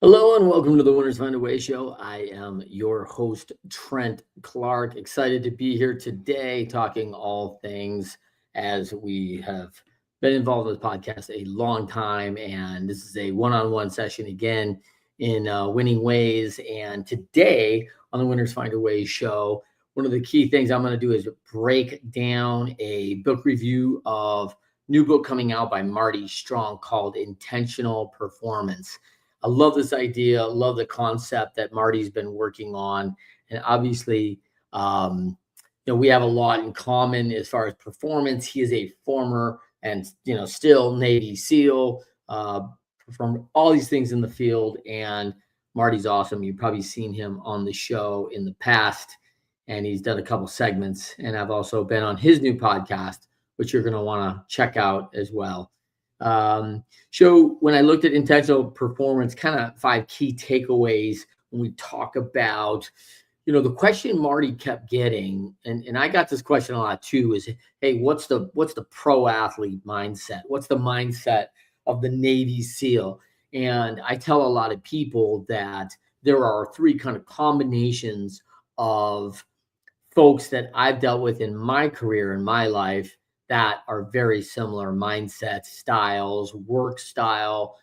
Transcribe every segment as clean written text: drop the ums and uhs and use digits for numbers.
Hello and welcome to the Winners Find a Way show. I am your host, Trent Clark. Excited to be here today talking all things as we have been involved with podcast a long time. And this is a one-on-one session again in winning ways. And today on the Winners Find a Way show, one of the key things I'm going to do is break down a book review of new book coming out by Marty Strong called Intentional Performance. I love this idea, love the concept that Marty's been working on. And obviously, we have a lot in common as far as performance. He is a former and, still Navy SEAL, from all these things in the field. And Marty's awesome. You've probably seen him on the show in the past, and he's done a couple segments. And I've also been on his new podcast, which you're going to want to check out as well. So when I looked at intentional performance, kind of 5 key takeaways when we talk about, the question Marty kept getting, and I got this question a lot too, is, hey, what's the pro athlete mindset? What's the mindset of the Navy SEAL? And I tell a lot of people that there are 3 kind of combinations of folks that I've dealt with in my career, in my life, that are very similar mindsets, styles, work style,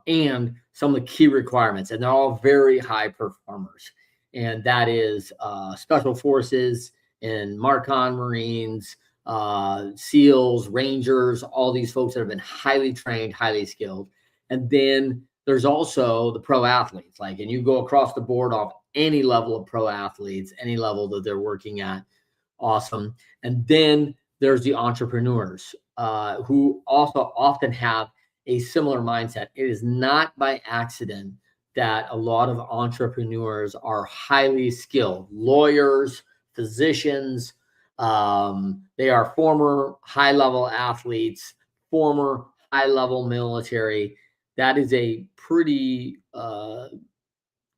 and some of the key requirements. And they're all very high performers. And that is Special Forces and Marcon Marines, SEALs, Rangers, all these folks that have been highly trained, highly skilled. And then there's also the pro athletes, and you go across the board off any level of pro athletes, any level that they're working at. Awesome. And then there's the entrepreneurs who also often have a similar mindset. It is not by accident that a lot of entrepreneurs are highly skilled lawyers, physicians. They are former high-level athletes, former high-level military. That is a pretty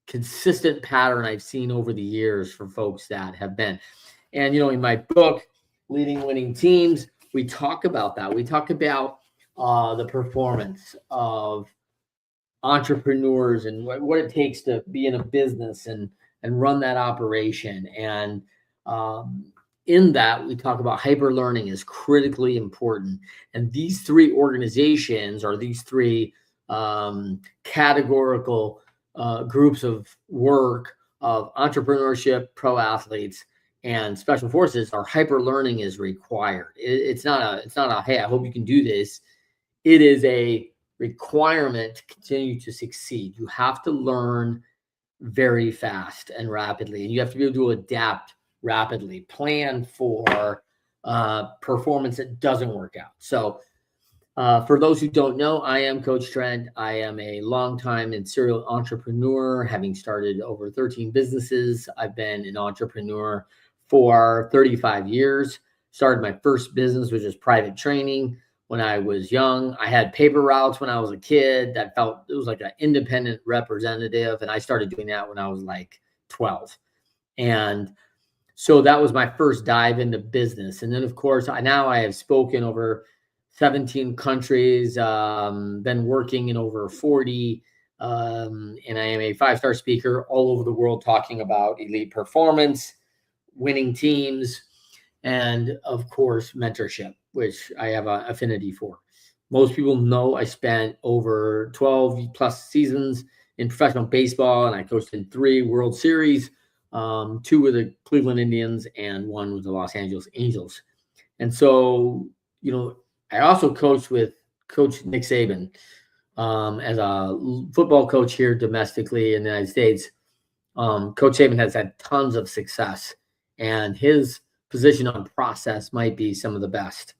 consistent pattern I've seen over the years for folks that have been. And, in my book, Leading Winning Teams, we talk about that. We talk about the performance of entrepreneurs and what it takes to be in a business and run that operation. And in that, we talk about hyper learning is critically important. And these 3 organizations, or these 3 categorical groups of work of entrepreneurship, pro athletes, and special forces, our hyper learning is required. It's not a, hey, I hope you can do this. It is a requirement to continue to succeed. You have to learn very fast and rapidly, and you have to be able to adapt rapidly, plan for performance that doesn't work out. So for those who don't know, I am Coach Trent. I am a longtime and serial entrepreneur, having started over 13 businesses. I've been an entrepreneur for 35 years. Started my first business, which is private training, when I was young. I had paper routes when I was a kid. That felt, it was like an independent representative. And I started doing that when I was like 12. And so that was my first dive into business. And then, of course, now I have spoken over 17 countries, been working in over 40, and I am a 5-star speaker all over the world talking about elite performance, winning teams, and of course, mentorship, which I have an affinity for. Most people know I spent over 12 plus seasons in professional baseball, and I coached in 3 World Series, 2 with the Cleveland Indians and 1 with the Los Angeles Angels. And so, I also coached with Coach Nick Saban as a football coach here domestically in the United States. Coach Saban has had tons of success, and his position on process might be some of the best.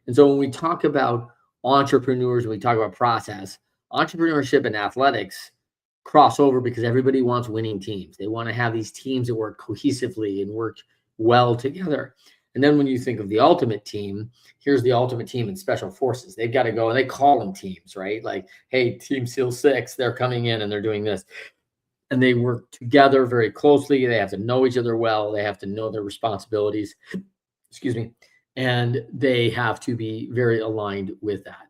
And so when we talk about entrepreneurs, when we talk about process, entrepreneurship and athletics cross over because everybody wants winning teams. They want to have these teams that work cohesively and work well together. And then when you think of the ultimate team, here's the ultimate team in special forces. They've got to go, and they call them teams, right? Like, hey, Team SEAL 6, they're coming in and they're doing this. And they work together very closely. They have to know each other well. They have to know their responsibilities. Excuse me. And they have to be very aligned with that.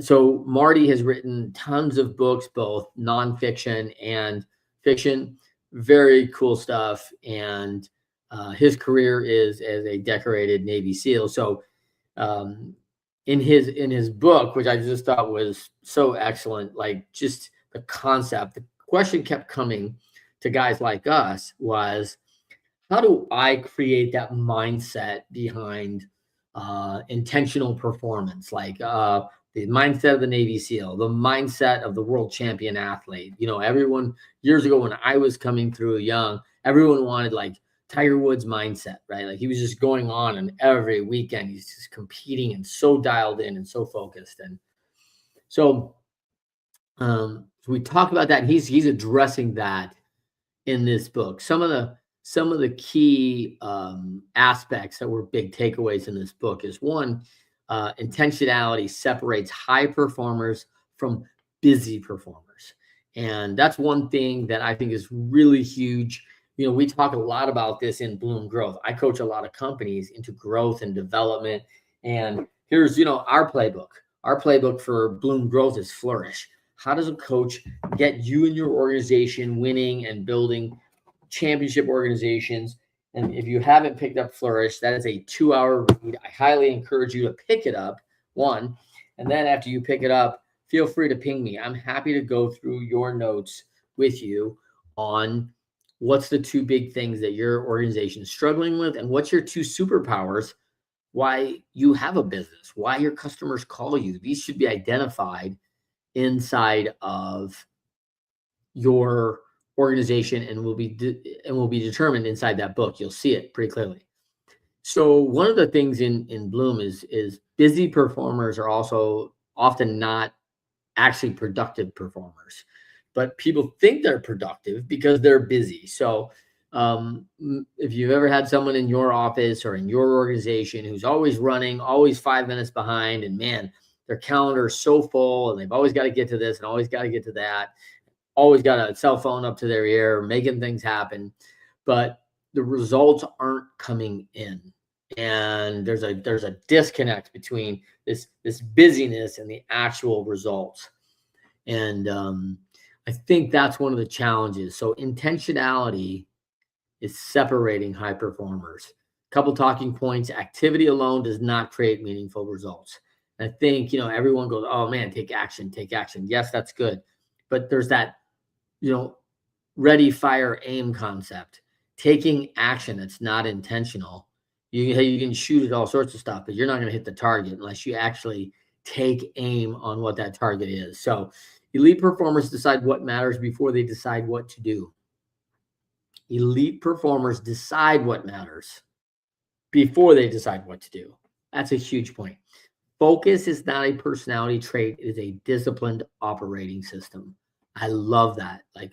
So Marty has written tons of books, both nonfiction and fiction. Very cool stuff. And his career is as a decorated Navy SEAL. So um, in his book, which I just thought was so excellent, like just the concept, the question kept coming to guys like us was, how do I create that mindset behind intentional performance? Like the mindset of the Navy SEAL, the mindset of the world champion athlete. Everyone years ago when I was coming through young, everyone wanted like Tiger Woods mindset, right? Like he was just going on and every weekend he's just competing and so dialed in and so focused. And so, so we talk about that. And he's addressing that in this book. Some of the key aspects that were big takeaways in this book is one, intentionality separates high performers from busy performers, and that's one thing that I think is really huge. We talk a lot about this in Bloom Growth. I coach a lot of companies into growth and development, and here's our playbook. Our playbook for Bloom Growth is Flourish. How does a coach get you and your organization winning and building championship organizations? And if you haven't picked up Flourish, that is a 2-hour read. I highly encourage you to pick it up, one. And then after you pick it up, feel free to ping me. I'm happy to go through your notes with you on what's the two big things that your organization is struggling with and what's your two superpowers, why you have a business, why your customers call you. These should be identified inside of your organization and will be determined inside that book. You'll see it pretty clearly. So one of the things in Bloom is busy performers are also often not actually productive performers, but people think they're productive because they're busy. So if you've ever had someone in your office or in your organization who's always running, always 5 minutes behind, and man, their calendar is so full and they've always got to get to this and always got to get to that, always got a cell phone up to their ear, making things happen, but the results aren't coming in. And there's a disconnect between this busyness and the actual results. And I think that's one of the challenges. So intentionality is separating high performers. Couple talking points: activity alone does not create meaningful results. And I think everyone goes, oh man, take action. Yes, that's good, but there's that ready, fire, aim concept. Taking action that's not intentional. You can shoot at all sorts of stuff, but you're not going to hit the target unless you actually take aim on what that target is. So elite performers decide what matters before they decide what to do. Elite performers decide what matters before they decide what to do. That's a huge point. Focus is not a personality trait. It is a disciplined operating system. I love that. Like,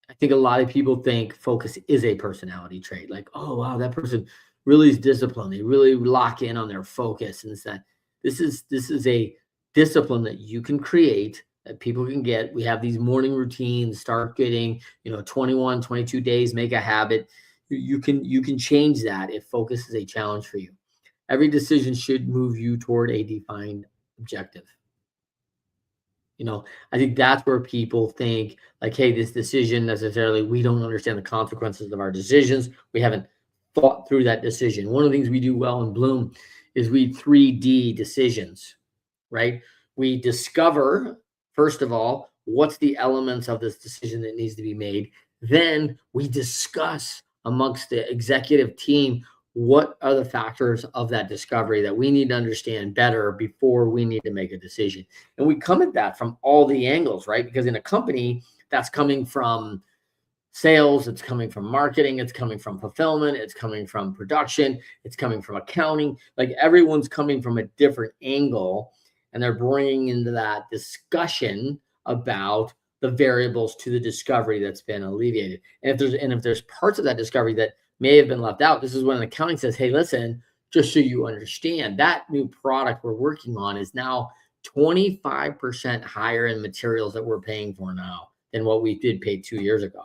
I think a lot of people think focus is a personality trait. Like, oh, wow, that person really is disciplined. They really lock in on their focus. And it's that this is a discipline that you can create, that people can get. We have these morning routines, start getting, 21, 22 days, make a habit. You can change that if focus is a challenge for you. Every decision should move you toward a defined objective. I think that's where people think like, hey, this decision necessarily, we don't understand the consequences of our decisions. We haven't thought through that decision. One of the things we do well in Bloom is we 3D decisions, right? We discover, first of all, what's the elements of this decision that needs to be made. Then we discuss amongst the executive team what are the factors of that discovery that we need to understand better before we need to make a decision. And we come at that from all the angles, right? Because in a company, that's coming from sales, it's coming from marketing, it's coming from fulfillment, it's coming from production, it's coming from accounting. Like everyone's coming from a different angle, and they're bringing into that discussion about the variables to the discovery that's been alleviated. And if there's parts of that discovery that may have been left out, this is when accounting says, hey, listen, just so you understand, that new product we're working on is now 25% higher in materials that we're paying for now than what we did pay 2 years ago.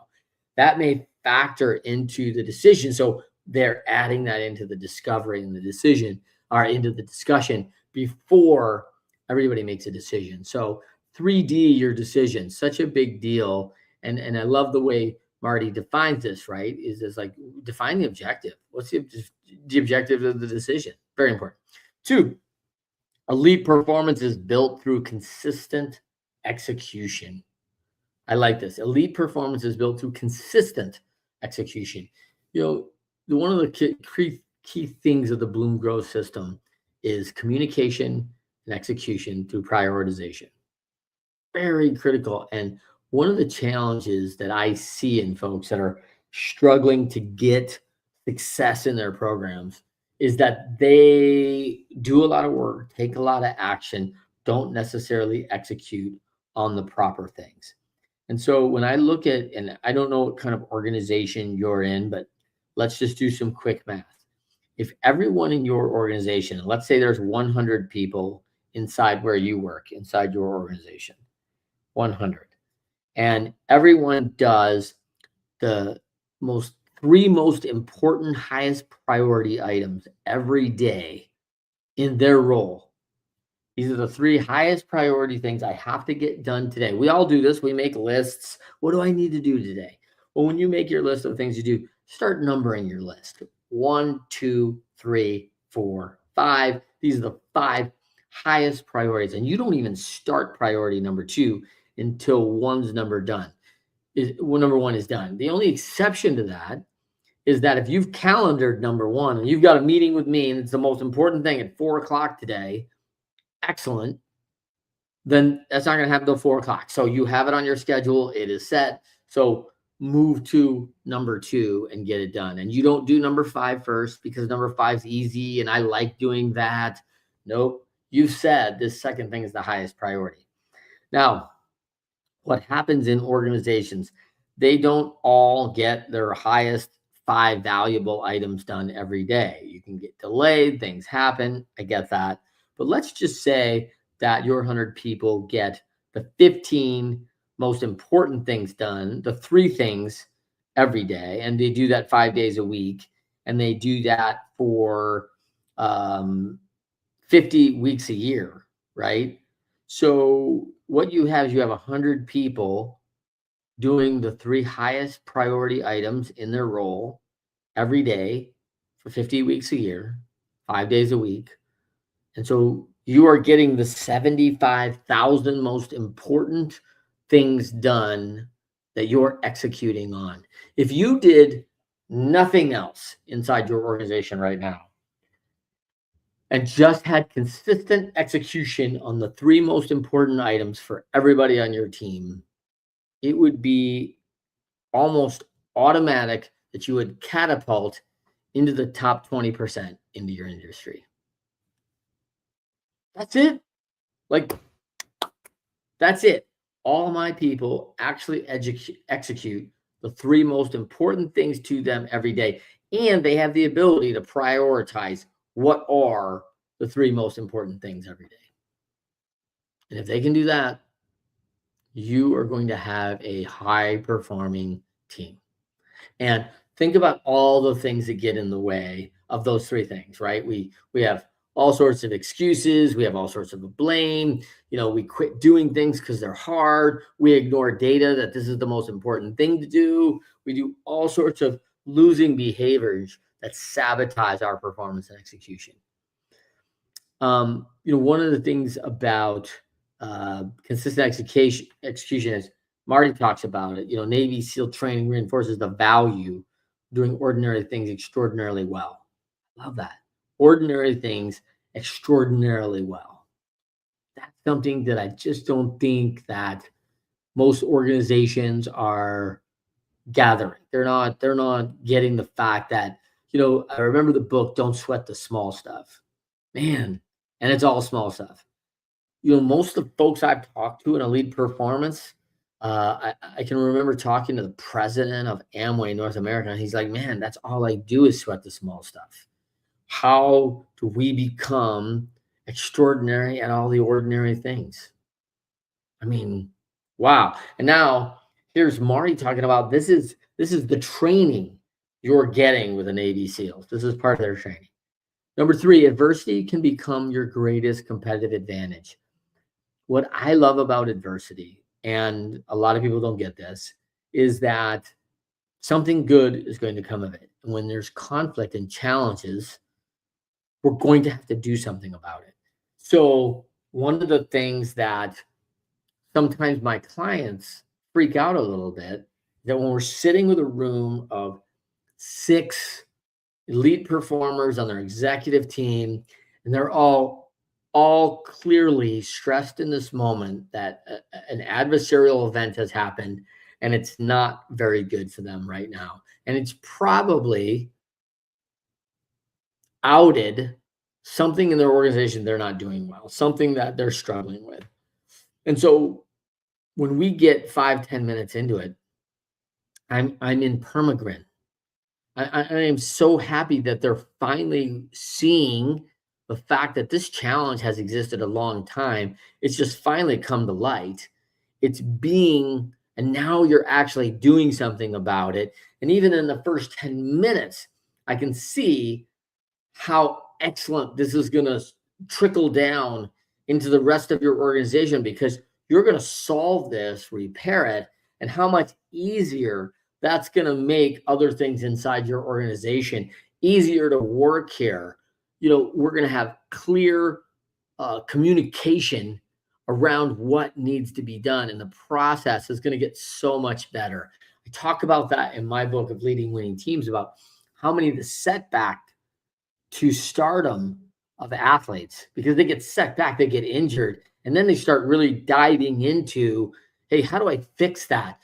That may factor into the decision. So they're adding that into the discovery and the decision, or into the discussion before everybody makes a decision. So 3D your decision, such a big deal. And I love the way Marty defines this, right? Is like define the objective. What's the objective of the decision? Very important. 2, elite performance is built through consistent execution. I like this. Elite performance is built through consistent execution. You know, one of the key things of the Bloom growth system is communication and execution through prioritization. Very critical. And one of the challenges that I see in folks that are struggling to get success in their programs is that they do a lot of work, take a lot of action, don't necessarily execute on the proper things. And so when I look at, and I don't know what kind of organization you're in, but let's just do some quick math. If everyone in your organization, let's say there's 100 people inside where you work, inside your organization, 100, and everyone does the three most important, highest priority items every day in their role. These are the 3 highest priority things I have to get done today. We all do this. We make lists. What do I need to do today? Well, when you make your list of things you do, start numbering your list. 1, 2, 3, 4, 5. These are the 5 highest priorities. And you don't even start priority number 2 until number 1 is done. The only exception to that is that if you've calendared number 1 and you've got a meeting with me and it's the most important thing at 4:00 today, excellent, then that's not going to happen until 4:00. So you have it on your schedule. It is set. So move to number 2 and get it done. And you don't do number 5 first because number 5 is easy and I like doing that. Nope. You've said this second thing is the highest priority. Now, what happens in organizations, they don't all get their highest 5 valuable items done every day. You can get delayed, things happen. I get that. But let's just say that your 100 people get the 15 most important things done, the 3 things every day, and they do that 5 days a week, and they do that for 50 weeks a year, right? So what you have is you have 100 people doing the 3 highest priority items in their role every day for 50 weeks a year, 5 days a week. And so you are getting the 75,000 most important things done that you're executing on. If you did nothing else inside your organization right now and just had consistent execution on the 3 most important items for everybody on your team, it would be almost automatic that you would catapult into the top 20% into your industry. That's it. Like, that's it. All my people actually execute the 3 most important things to them every day. And they have the ability to prioritize what are the 3 most important things every day. And if they can do that, you are going to have a high performing team. And think about all the things that get in the way of those 3 things, right? We have all sorts of excuses. We have all sorts of blame. We quit doing things because they're hard. We ignore data that this is the most important thing to do. We do all sorts of losing behaviors that sabotage our performance and execution. One of the things about consistent execution is Marty talks about it. Navy SEAL training reinforces the value doing ordinary things extraordinarily well. Love that. Ordinary things extraordinarily well. That's something that I just don't think that most organizations are gathering. They're not getting the fact that, I remember the book, Don't Sweat the Small Stuff. Man, and it's all small stuff. Most of the folks I've talked to in elite performance, I can remember talking to the president of Amway North America, and he's like, man, that's all I do is sweat the small stuff. How do we become extraordinary at all the ordinary things? I mean, wow. And now here's Marty talking about this is the training you're getting with the Navy SEALs. This is part of their training. Number three, adversity can become your greatest competitive advantage. What I love about adversity, and a lot of people don't get this, is that something good is going to come of it. And when there's conflict and challenges, we're going to have to do something about it. So, one of the things that sometimes my clients freak out a little bit that when we're sitting with a room of 6 elite performers on their executive team, and they're all clearly stressed in this moment that an adversarial event has happened and it's not very good for them right now, and it's probably outed something in their organization they're not doing well, something that they're struggling with. And so when we get 5-10 minutes into it, I'm in permagrin. I am so happy that they're finally seeing the fact that this challenge has existed a long time. It's just finally come to light. It's being, and now you're actually doing something about it. And even in the first 10 minutes, I can see how excellent this is going to trickle down into the rest of your organization because you're going to solve this, repair it, and how much easier that's going to make other things inside your organization easier to work here. We're going to have clear communication around what needs to be done, and the process is going to get so much better. I talk about that in my book of Leading Winning Teams, about how many of the setback to stardom of athletes, because they get set back, they get injured, and then they start really diving into, hey, how do I fix that?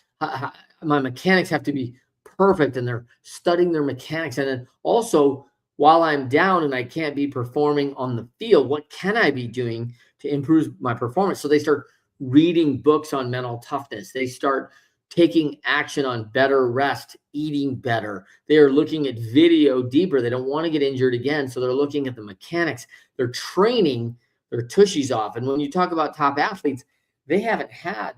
My mechanics have to be perfect, and they're studying their mechanics. And then also, while I'm down and I can't be performing on the field, what can I be doing to improve my performance? So they start reading books on mental toughness. They start taking action on better rest, eating better. They are looking at video deeper. They don't want to get injured again. So they're looking at the mechanics. They're training their tushies off. And when you talk about top athletes, they haven't had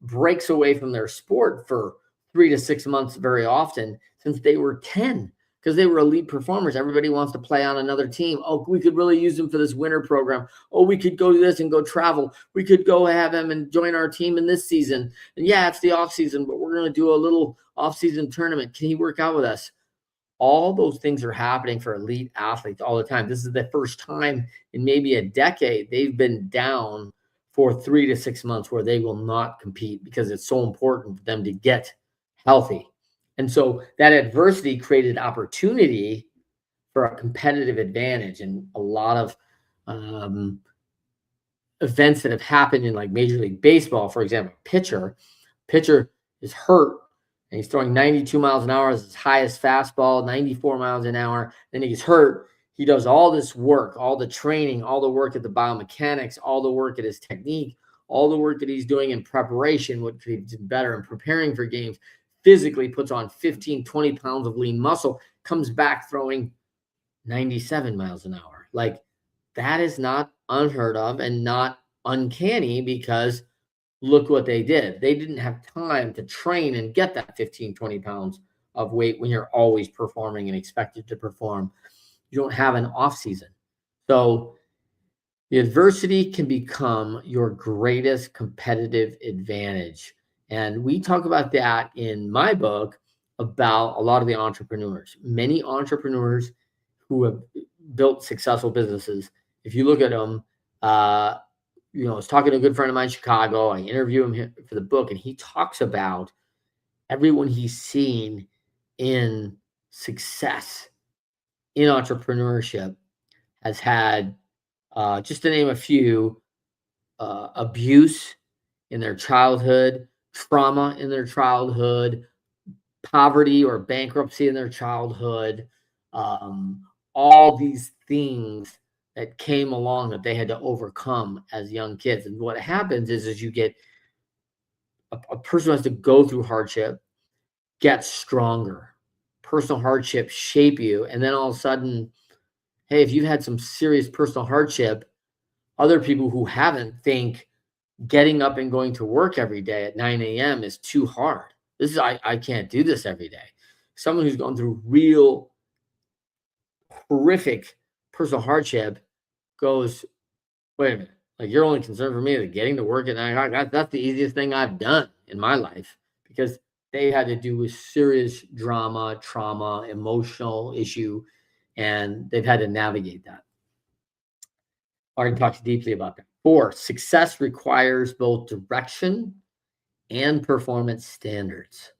breaks away from their sport for 3 to 6 months very often since they were 10, because they were elite performers. Everybody wants to play on another team. Oh, we could really use them for this winter program. Oh, we could go do this and go travel. We could go have them and join our team in this season. And yeah, it's the off season, but we're going to do a little off-season tournament. Can you work out with us? All those things are happening for elite athletes all the time. This is the first time in maybe a decade they've been down for 3 to 6 months where they will not compete because it's so important for them to get healthy. And so that adversity created opportunity for a competitive advantage. And a lot of events that have happened in like Major League Baseball, for example, pitcher is hurt and he's throwing 92 miles an hour as his highest fastball, 94 miles an hour. Then he gets hurt. He does all this work, all the training, all the work at the biomechanics, all the work at his technique, all the work that he's doing in preparation, what could he do better in preparing for games, physically puts on 15, 20 pounds of lean muscle, comes back throwing 97 miles an hour. Like, that is not unheard of and not uncanny, because look what they did. They didn't have time to train and get that 15, 20 pounds of weight when you're always performing and expected to perform. You don't have an off season. So the adversity can become your greatest competitive advantage. And we talk about that in my book about a lot of the entrepreneurs. Many entrepreneurs who have built successful businesses, if you look at them, I was talking to a good friend of mine in Chicago. I interview him for the book, and he talks about everyone he's seen in success in entrepreneurship has had, just to name a few, abuse in their childhood, trauma in their childhood, poverty or bankruptcy in their childhood, all these things that came along that they had to overcome as young kids. And what happens is you get a person who has to go through hardship, get stronger. Personal hardship shape you. And then all of a sudden, hey, if you've had some serious personal hardship, other people who haven't think getting up and going to work every day at 9 a.m. is too hard. I can't do this every day. Someone who's gone through real horrific personal hardship goes, wait a minute, like you're only concerned for me that getting to work at 9 o'clock, that's the easiest thing I've done in my life because they had to do with serious drama, trauma, emotional issue, and they've had to navigate that. Already talked deeply about that. 4, success requires both direction and performance standards.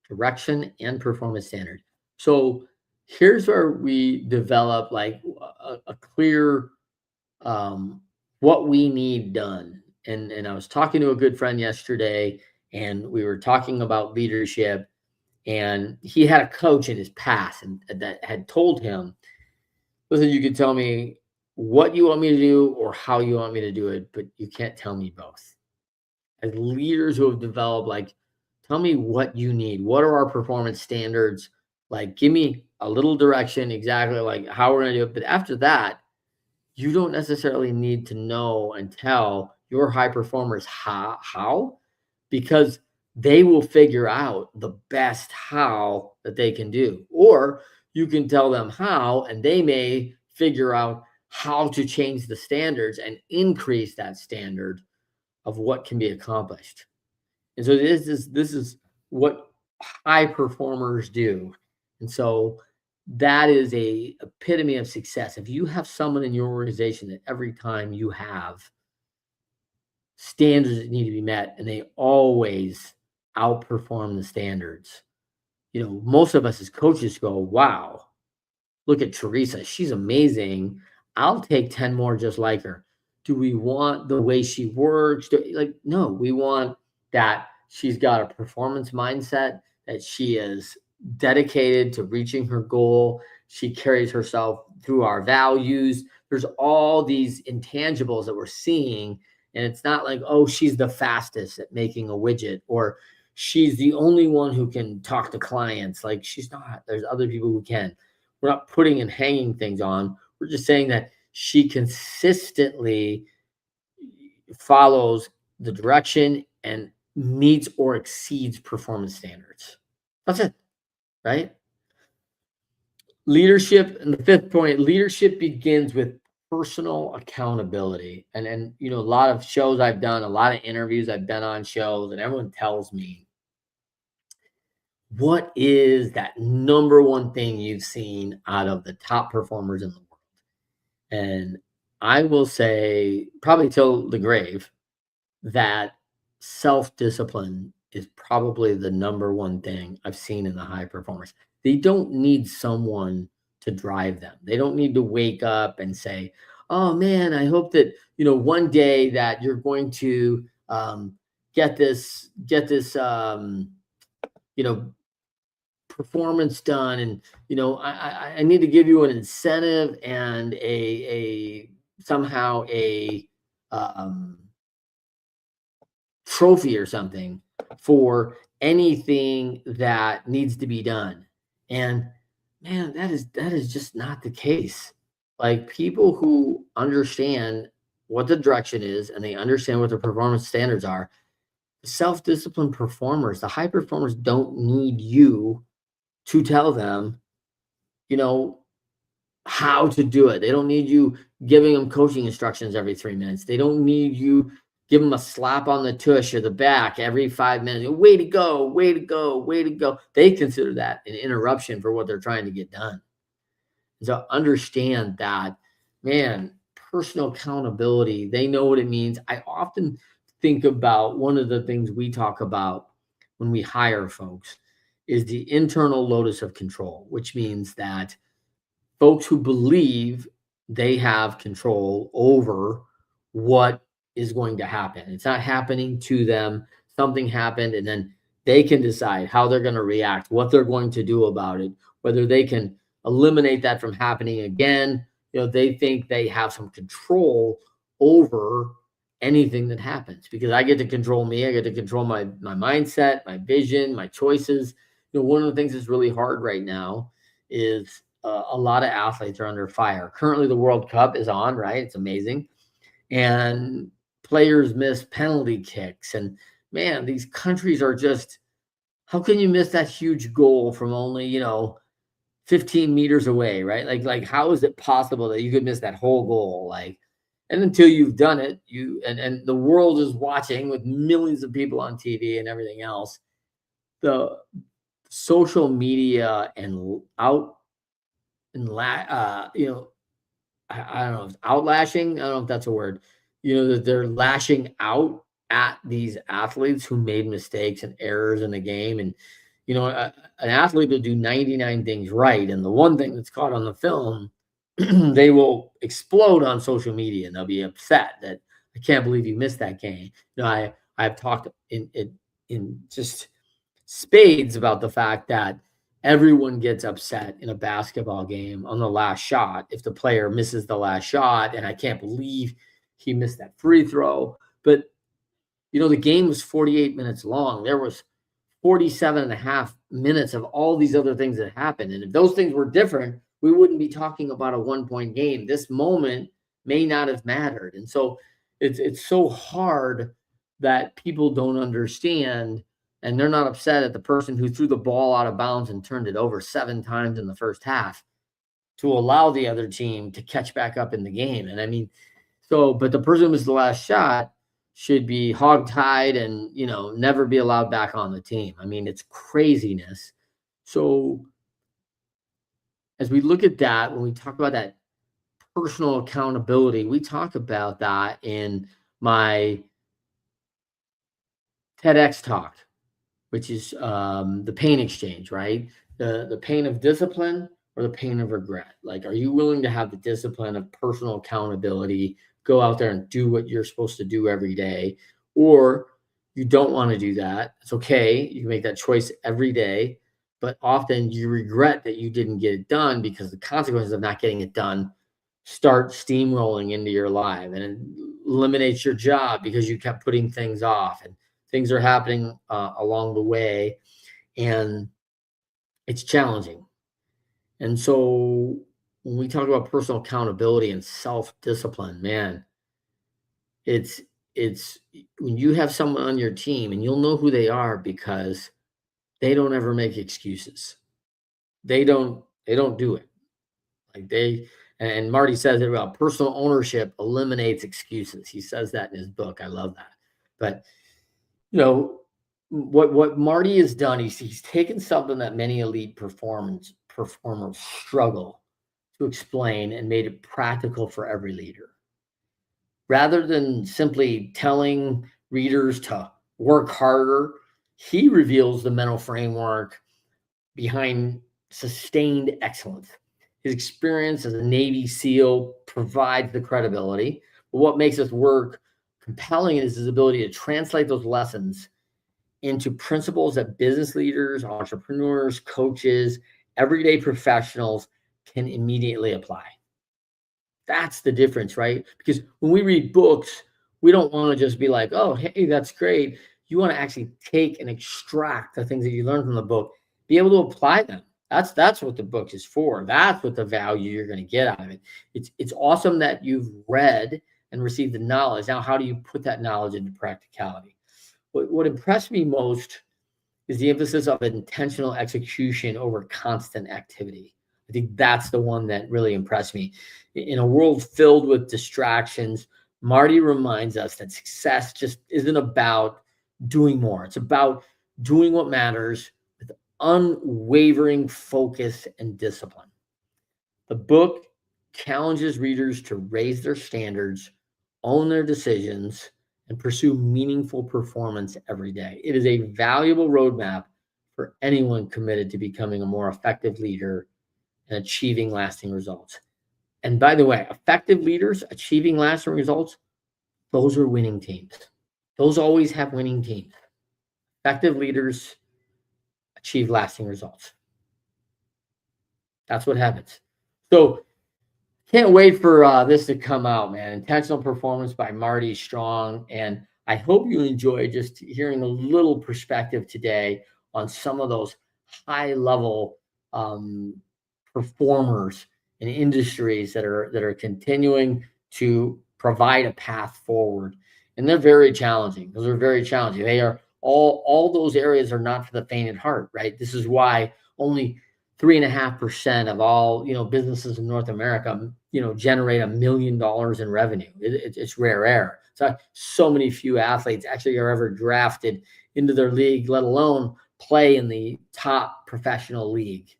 Direction and performance standard. So here's where we develop like a clear what we need done. And I was talking to a good friend yesterday, and we were talking about leadership, and he had a coach in his past and that had told him, listen, you can tell me what you want me to do or how you want me to do it, but you can't tell me both. As leaders who have developed, like, tell me what you need. What are our performance standards? Like, give me a little direction, exactly like how we're going to do it. But after that, you don't necessarily need to know and tell your high performers how, because they will figure out the best how that they can do. Or you can tell them how, and they may figure out how to change the standards and increase that standard of what can be accomplished. And so this is what high performers do. And so that is a epitome of success. If you have someone in your organization that every time you have standards that need to be met and they always outperform the standards, most of us as coaches go, wow, look at Teresa. She's amazing. I'll take 10 more just like her. Do we want the way she works? No, we want that she's got a performance mindset, that she is dedicated to reaching her goal. She carries herself through our values. There's all these intangibles that we're seeing. And it's not like, oh, she's the fastest at making a widget, or she's the only one who can talk to clients. Like, she's not. There's other people who can. We're not putting and hanging things on. We're just saying that she consistently follows the direction and meets or exceeds performance standards. That's it, right? Leadership, and the fifth point, leadership begins with personal accountability. And a lot of shows I've done, a lot of interviews I've been on shows, and everyone tells me, what is that number one thing you've seen out of the top performers in the world? And I will say, probably till the grave, that self-discipline is probably the number one thing I've seen in the high performers. They don't need someone to drive them. They don't need to wake up and say, oh man, I hope that, one day that you're going to get this, you know, performance done, and I need to give you an incentive and a somehow a um, trophy or something for anything that needs to be done. And man, that is just not the case. Like, people who understand what the direction is and they understand what the performance standards are, self-disciplined performers, the high performers, don't need you to tell them, you know, how to do it. They don't need you giving them coaching instructions every 3 minutes. They don't need you give them a slap on the tush or the back every 5 minutes. Way to go, way to go, way to go. They consider that an interruption for what they're trying to get done. And so understand that, man, personal accountability, they know what it means. I often think about one of the things we talk about when we hire folks is the internal locus of control, which means that folks who believe they have control over what is going to happen. It's not happening to them. Something happened, and then they can decide how they're going to react, what they're going to do about it, whether they can eliminate that from happening again. They think they have some control over anything that happens because I get to control me. I get to control my mindset, my vision, my choices. One of the things that's really hard right now is a lot of athletes are under fire. Currently, the World Cup is on, right? It's amazing. And players miss penalty kicks. And man, these countries are just, how can you miss that huge goal from only, 15 meters away, right? Like how is it possible that you could miss that whole goal? Like, and until you've done it, and the world is watching with millions of people on TV and everything else. The social media and out and I don't know if outlashing. I don't know if that's a word. That they're lashing out at these athletes who made mistakes and errors in the game. And an athlete will do 99 things right, and the one thing that's caught on the film, they will explode on social media, and they'll be upset that I can't believe you missed that game. I've talked in just spades about the fact that everyone gets upset in a basketball game on the last shot if the player misses the last shot, and I can't believe he missed that free throw. But the game was 48 minutes long. There was 47 and a half minutes of all these other things that happened, and if those things were different, we wouldn't be talking about a 1-point game. This moment may not have mattered. And so it's so hard that people don't understand, and they're not upset at the person who threw the ball out of bounds and turned it over 7 times in the first half to allow the other team to catch back up in the game. And I mean, but the person who was the last shot should be hogtied and, never be allowed back on the team. I mean, it's craziness. So as we look at that, when we talk about that personal accountability, we talk about that in my TEDx talk, which is the pain exchange, right? The pain of discipline or the pain of regret. Like, are you willing to have the discipline of personal accountability, go out there and do what you're supposed to do every day? Or you don't want to do that. It's okay. You can make that choice every day, but often you regret that you didn't get it done because the consequences of not getting it done start steamrolling into your life, and it eliminates your job because you kept putting things off, and things are happening along the way, and it's challenging. And so when we talk about personal accountability and self-discipline, man, it's when you have someone on your team, and you'll know who they are because they don't ever make excuses. They don't do it. Like and Marty says it about personal ownership eliminates excuses. He says that in his book. I love that. But what Marty has done, he's taken something that many elite performers struggle to explain and made it practical for every leader. Rather than simply telling readers to work harder, he reveals the mental framework behind sustained excellence. His experience as a Navy SEAL provides the credibility, but what makes his work compelling is his ability to translate those lessons into principles that business leaders, entrepreneurs, coaches, everyday professionals can immediately apply. That's the difference, right? Because when we read books, we don't want to just be like, oh, hey, that's great. You want to actually take and extract the things that you learn from the book, be able to apply them. That's what the book is for. That's what the value you're going to get out of it. It's awesome that you've read and received the knowledge. Now, how do you put that knowledge into practicality? What impressed me most is the emphasis of intentional execution over constant activity. I think that's the one that really impressed me. In a world filled with distractions, Marty reminds us that success just isn't about doing more. It's about doing what matters with unwavering focus and discipline. The book challenges readers to raise their standards, own their decisions, and pursue meaningful performance every day. It is a valuable roadmap for anyone committed to becoming a more effective leader and achieving lasting results. And by the way, effective leaders achieving lasting results, those are winning teams. Those always have winning teams. Effective leaders achieve lasting results. That's what happens. So can't wait for this to come out, man. Intentional Performance by Marty Strong. And I hope you enjoy just hearing a little perspective today on some of those high-level performers in industries that are continuing to provide a path forward. And they're very challenging. Those are very challenging. They are all those areas are not for the faint at heart, right? This is why only 3.5% of all, businesses in North America, generate $1 million in revenue. It's rare air. So many few athletes actually are ever drafted into their league, let alone play in the top professional league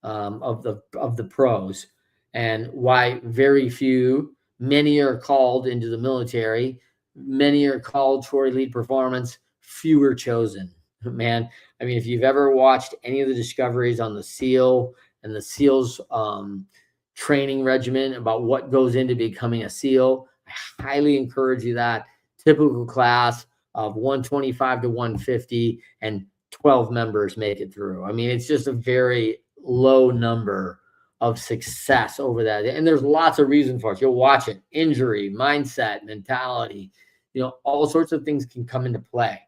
of the pros, and why very few, many are called into the military, many are called for elite performance, few are chosen. Man, I mean, if you've ever watched any of the discoveries on the SEAL and the SEALs training regimen about what goes into becoming a SEAL, I highly encourage you that. Typical class of 125 to 150, and 12 members make it through. I mean, it's just a very low number of success over that. And there's lots of reasons for it. You'll watch it. Injury, mindset, mentality, all sorts of things can come into play.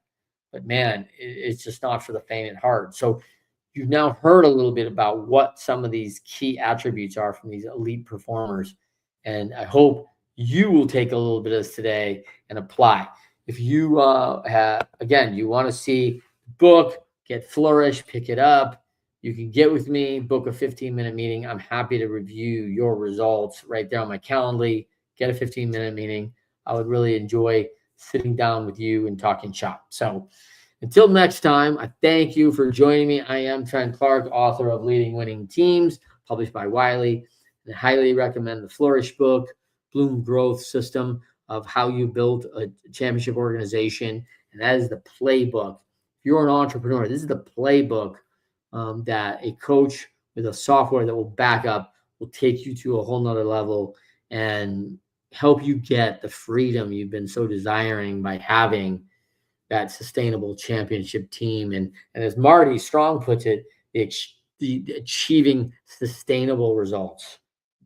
But man, it's just not for the faint at heart. So you've now heard a little bit about what some of these key attributes are from these elite performers. And I hope you will take a little bit of this today and apply. If you again, you want to see the book, Get Flourish, pick it up. You can get with me, book a 15-minute meeting. I'm happy to review your results right there on my Calendly. Get a 15-minute meeting. I would really enjoy sitting down with you and talking shop. So until next time, I thank you for joining me. I am Trent Clark, author of Leading Winning Teams, published by Wiley. And I highly recommend the Flourish book, Bloom Growth System of how you build a championship organization. And that is the playbook. If you're an entrepreneur, this is the playbook that a coach with a software that will back up will take you to a whole nother level and help you get the freedom you've been so desiring by having that sustainable championship team. And as Marty Strong puts it, the achieving sustainable results.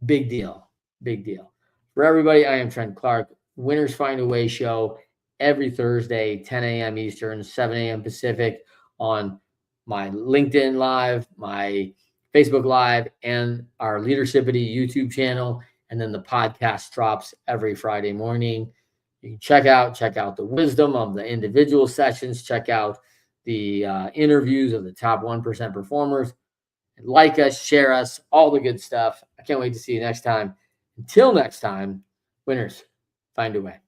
Big deal. Big deal. For everybody, I am Trent Clark. Winners Find a Way show every Thursday, 10 a.m. Eastern, 7 a.m. Pacific on my LinkedIn Live, my Facebook Live, and our Leadershipity YouTube channel. And then the podcast drops every Friday morning. You can check out the wisdom of the individual sessions, check out the interviews of the top 1% performers. And like us, share us, all the good stuff. I can't wait to see you next time. Until next time, winners, find a way.